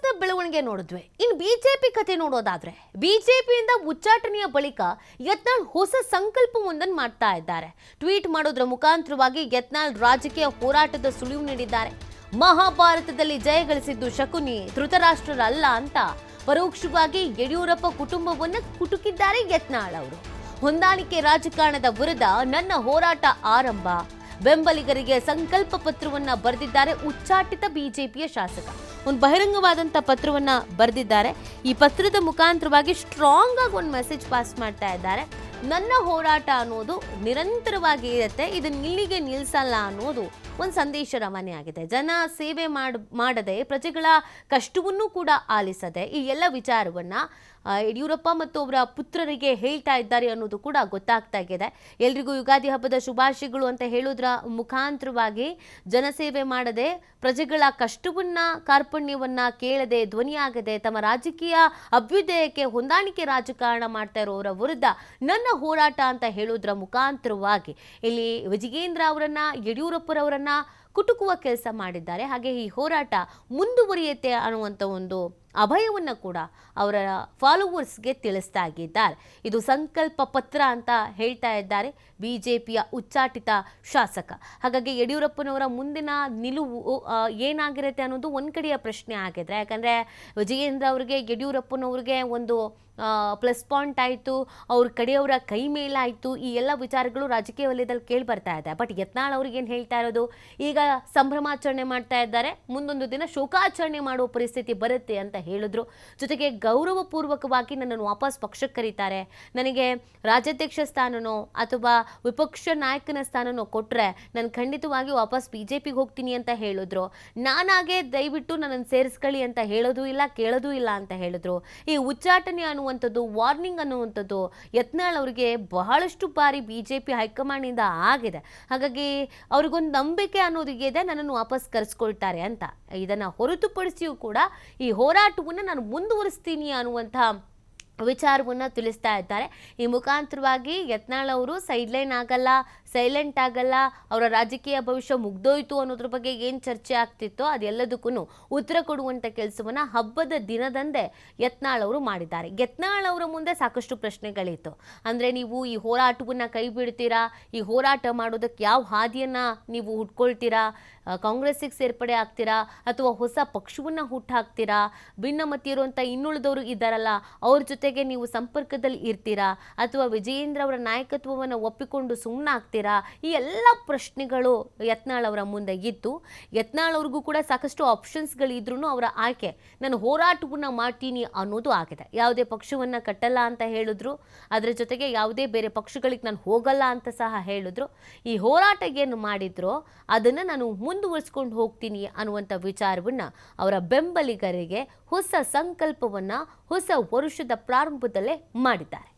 ಕಾಂಗ್ರೆಸ್ನ ಬೆಳವಣಿಗೆ ನೋಡಿದ್ವಿ. ಇನ್ನು ಬಿಜೆಪಿ ಕತೆ ನೋಡೋದಾದ್ರೆ ಬಿಜೆಪಿಯಿಂದ ಉಚ್ಚಾಟನೆಯ ಬಳಿಕ ಯತ್ನಾಳ್ ಹೊಸ ಸಂಕಲ್ಪವೊಂದನ್ನು ಮಾಡ್ತಾ ಇದ್ದಾರೆ. ಟ್ವೀಟ್ ಮಾಡೋದ್ರ ಮುಖಾಂತರವಾಗಿ ಯತ್ನಾಳ್ ರಾಜಕೀಯ ಹೋರಾಟದ ಸುಳಿವು ನೀಡಿದ್ದಾರೆ. ಮಹಾಭಾರತದಲ್ಲಿ ಜಯ ಗಳಿಸಿದ್ದು ಶಕುನಿ, ಧೃತರಾಷ್ಟ್ರರಲ್ಲ ಅಂತ ಪರೋಕ್ಷವಾಗಿ ಯಡಿಯೂರಪ್ಪ ಕುಟುಂಬವನ್ನ ಕುಟುಕಿದ್ದಾರೆ ಯತ್ನಾಳ್ ಅವರು. ಹೊಂದಾಣಿಕೆ ರಾಜಕಾರಣದ ವಿರುದ್ಧ ನನ್ನ ಹೋರಾಟ ಆರಂಭ, ಬೆಂಬಲಿಗರಿಗೆ ಸಂಕಲ್ಪ ಪತ್ರವನ್ನ ಬರೆದಿದ್ದಾರೆ ಉಚ್ಚಾಟಿತ ಬಿಜೆಪಿಯ ಶಾಸಕ. ಒಂದು ಬಹಿರಂಗವಾದಂಥ ಪತ್ರವನ್ನ ಬರೆದಿದ್ದಾರೆ. ಈ ಪತ್ರದ ಮುಖಾಂತರವಾಗಿ ಸ್ಟ್ರಾಂಗ್ ಆಗಿ ಒಂದು ಮೆಸೇಜ್ ಪಾಸ್ ಮಾಡ್ತಾ ಇದ್ದಾರೆ. ನನ್ನ ಹೋರಾಟ ಅನ್ನೋದು ನಿರಂತರವಾಗಿ ಇರುತ್ತೆ, ಇದನ್ನ ಇಲ್ಲಿಗೆ ನಿಲ್ಲಿಸಲ್ಲ ಅನ್ನೋದು ಒಂದು ಸಂದೇಶ ರವಾನೆ ಆಗಿದೆ. ಜನ ಸೇವೆ ಮಾಡದೆ ಪ್ರಜೆಗಳ ಕಷ್ಟವನ್ನೂ ಕೂಡ ಆಲಿಸದೆ ಈ ಎಲ್ಲ ವಿಚಾರವನ್ನ ಯಡಿಯೂರಪ್ಪ ಮತ್ತು ಅವರ ಪುತ್ರರಿಗೆ ಹೇಳ್ತಾ ಇದ್ದಾರೆ ಅನ್ನೋದು ಕೂಡ ಗೊತ್ತಾಗ್ತಾ ಇದೆ. ಎಲ್ರಿಗೂ ಯುಗಾದಿ ಹಬ್ಬದ ಶುಭಾಶಯಗಳು ಅಂತ ಹೇಳೋದ್ರ ಮುಖಾಂತರವಾಗಿ ಜನಸೇವೆ ಮಾಡದೆ ಪ್ರಜೆಗಳ ಕಷ್ಟವನ್ನ ಕಾರ್ಪಣ್ಯವನ್ನ ಕೇಳದೆ ಧ್ವನಿಯಾಗದೆ ತಮ್ಮ ರಾಜಕೀಯ ಅಭ್ಯುದಯಕ್ಕೆ ಹೊಂದಾಣಿಕೆ ರಾಜಕಾರಣ ಮಾಡ್ತಾ ಇರೋರ ವಿರುದ್ಧ ನನ್ನ ಹೋರಾಟ ಅಂತ ಹೇಳೋದ್ರ ಮುಖಾಂತರವಾಗಿ ಇಲ್ಲಿ ವಿಜಯೇಂದ್ರ ಅವರನ್ನ ಯಡಿಯೂರಪ್ಪರವರನ್ನ ಕುಟುಕುವ ಕೆಲಸ ಮಾಡಿದ್ದಾರೆ. ಹಾಗೆ ಈ ಹೋರಾಟ ಮುಂದುವರಿಯುತ್ತೆ ಅನ್ನುವಂಥ ಒಂದು ಅಭಯವನ್ನು ಕೂಡ ಅವರ ಫಾಲೋವರ್ಸ್ಗೆ ತಿಳಿಸ್ತಾ ಇದ್ದಾರೆ. ಇದು ಸಂಕಲ್ಪ ಪತ್ರ ಅಂತ ಹೇಳ್ತಾ ಇದ್ದಾರೆ ಬಿಜೆಪಿಯ ಉಚ್ಚಾಟಿತ ಶಾಸಕ. ಹಾಗಾಗಿ ಯಡಿಯೂರಪ್ಪನವರ ಮುಂದಿನ ನಿಲುವು ಏನಾಗಿರುತ್ತೆ ಅನ್ನೋದು ಒಂದು ಕಡೆಯ ಪ್ರಶ್ನೆ ಆಗಿದ್ರೆ, ಯಾಕಂದರೆ ವಿಜಯೇಂದ್ರ ಅವರಿಗೆ ಯಡಿಯೂರಪ್ಪನವ್ರಿಗೆ ಒಂದು ಪ್ಲಸ್ ಪಾಯಿಂಟ್ ಆಯಿತು, ಅವ್ರ ಕಡೆಯವರ ಕೈ ಮೇಲಾಯಿತು, ಈ ಎಲ್ಲ ವಿಚಾರಗಳು ರಾಜಕೀಯ ವಲಯದಲ್ಲಿ ಕೇಳಿ ಬರ್ತಾ ಇದೆ. ಬಟ್ ಯತ್ನಾಳ್ ಅವ್ರಿಗೆ ಏನು ಹೇಳ್ತಾ ಇರೋದು, ಈಗ ಸಂಭ್ರಮಾಚರಣೆ ಮಾಡ್ತಾ ಇದ್ದಾರೆ, ಮುಂದೊಂದು ದಿನ ಶೋಕಾಚರಣೆ ಮಾಡುವ ಪರಿಸ್ಥಿತಿ ಬರುತ್ತೆ ಅಂತ ಹೇಳಿದ್ರು. ಜೊತೆಗೆ ಗೌರವಪೂರ್ವಕವಾಗಿ ನನ್ನನ್ನು ವಾಪಸ್ ಪಕ್ಷಕ್ಕೆ ಕರೀತಾರೆ, ನನಗೆ ರಾಜ್ಯಾಧ್ಯಕ್ಷ ಸ್ಥಾನನೋ ಅಥವಾ ವಿಪಕ್ಷ ನಾಯಕನ ಸ್ಥಾನನೋ ಕೊಟ್ಟರೆ ನಾನು ಖಂಡಿತವಾಗಿ ವಾಪಸ್ ಬಿಜೆಪಿಗೆ ಹೋಗ್ತೀನಿ ಅಂತ ಹೇಳಿದ್ರು. ನಾನಾಗೆ ದಯವಿಟ್ಟು ನನ್ನನ್ನು ಸೇರಿಸ್ಕೊಳ್ಳಿ ಅಂತ ಹೇಳೋದು ಇಲ್ಲ, ಕೇಳೋದು ಇಲ್ಲ ಅಂತ ಹೇಳಿದ್ರು. ಈ ಉಚ್ಚಾಟನೆ ಅನ್ನುವಂಥದ್ದು, ವಾರ್ನಿಂಗ್ ಅನ್ನುವಂಥದ್ದು ಯತ್ನಾಳ್ ಅವರಿಗೆ ಬಹಳಷ್ಟು ಬಾರಿ ಬಿಜೆಪಿ ಹೈಕಮಾಂಡ್ನಿಂದ ಆಗಿದೆ. ಹಾಗಾಗಿ ಅವ್ರಿಗೊಂದು ನಂಬಿಕೆ ಅನ್ನೋದು ಇದೆ, ನನ್ನನ್ನು ವಾಪಸ್ ಕರೆಸ್ಕೊಳ್ತಾರೆ ಅಂತ. ಇದನ್ನು ಹೊರತುಪಡಿಸಿಯೂ ಕೂಡ ಈ ಹೋರಾಟವನ್ನು ನಾನು ಮುಂದುವರಿಸ್ತೀನಿ ಅನ್ನುವಂಥ ವಿಚಾರವನ್ನು ತಿಳಿಸ್ತಾ ಇದ್ದಾರೆ. ಈ ಮುಖಾಂತರವಾಗಿ ಯತ್ನಾಳ್ ಅವರು ಸೈಡ್ಲೈನ್ ಆಗಲ್ಲ, ಸೈಲೆಂಟ್ ಆಗಲ್ಲ, ಅವರ ರಾಜಕೀಯ ಭವಿಷ್ಯ ಮುಗ್ದೋಯ್ತು ಅನ್ನೋದ್ರ ಬಗ್ಗೆ ಏನು ಚರ್ಚೆ ಆಗ್ತಿತ್ತೋ ಅದೆಲ್ಲದಕ್ಕೂ ಉತ್ತರ ಕೊಡುವಂಥ ಕೆಲಸವನ್ನು ಹಬ್ಬದ ದಿನದಂದೇ ಯತ್ನಾಳ್ ಅವರು ಮಾಡಿದ್ದಾರೆ. ಯತ್ನಾಳ್ ಅವರ ಮುಂದೆ ಸಾಕಷ್ಟು ಪ್ರಶ್ನೆಗಳಿತ್ತು. ಅಂದರೆ ನೀವು ಈ ಹೋರಾಟವನ್ನು ಕೈ ಬಿಡ್ತೀರಾ, ಈ ಹೋರಾಟ ಮಾಡೋದಕ್ಕೆ ಯಾವ ಹಾದಿಯನ್ನು ನೀವು ಹುಟ್ಕೊಳ್ತೀರಾ, ಕಾಂಗ್ರೆಸ್ಸಿಗೆ ಸೇರ್ಪಡೆ ಆಗ್ತೀರಾ ಅಥವಾ ಹೊಸ ಪಕ್ಷವನ್ನು ಹುಟ್ಟಾಕ್ತೀರಾ, ಭಿನ್ನಮತಿ ಇರುವಂಥ ಇನ್ನುಳಿದವರು ಇದ್ದಾರಲ್ಲ ಅವ್ರ ಜೊತೆಗೆ ನೀವು ಸಂಪರ್ಕದಲ್ಲಿ ಇರ್ತೀರಾ ಅಥವಾ ವಿಜಯೇಂದ್ರ ಅವರ ನಾಯಕತ್ವವನ್ನು ಒಪ್ಪಿಕೊಂಡು ಸುಮ್ಮನಾಗ್ತೀರಾ, ಈ ಎಲ್ಲ ಪ್ರಶ್ನೆಗಳು ಯತ್ನಾಳ್ ಅವರ ಮುಂದೆ ಇತ್ತು. ಯತ್ನಾಳ್ ಅವ್ರಿಗೂ ಕೂಡ ಸಾಕಷ್ಟು ಆಪ್ಷನ್ಸ್ಗಳಿದ್ರೂ ಅವರ ಆಯ್ಕೆ ನಾನು ಹೋರಾಟವನ್ನು ಮಾಡ್ತೀನಿ ಅನ್ನೋದು ಆಗಿದೆ. ಯಾವುದೇ ಪಕ್ಷವನ್ನು ಕಟ್ಟಲ್ಲ ಅಂತ ಹೇಳಿದ್ರು, ಅದರ ಜೊತೆಗೆ ಯಾವುದೇ ಬೇರೆ ಪಕ್ಷಗಳಿಗೆ ನಾನು ಹೋಗಲ್ಲ ಅಂತ ಸಹ ಹೇಳಿದ್ರು. ಈ ಹೋರಾಟ ಏನು ಮಾಡಿದ್ರೋ ಅದನ್ನು ನಾನು ಮುಂದುವರಿಸ್ಕೊಂಡು ಹೋಗ್ತೀನಿ ಅನ್ನುವಂಥ ವಿಚಾರವನ್ನು ಅವರ ಬೆಂಬಲಿಗರಿಗೆ ಹೊಸ ಸಂಕಲ್ಪವನ್ನು ಹೊಸ ವರುಷದ ಪ್ರಾರಂಭದಲ್ಲೇ ಮಾಡಿದ್ದಾರೆ.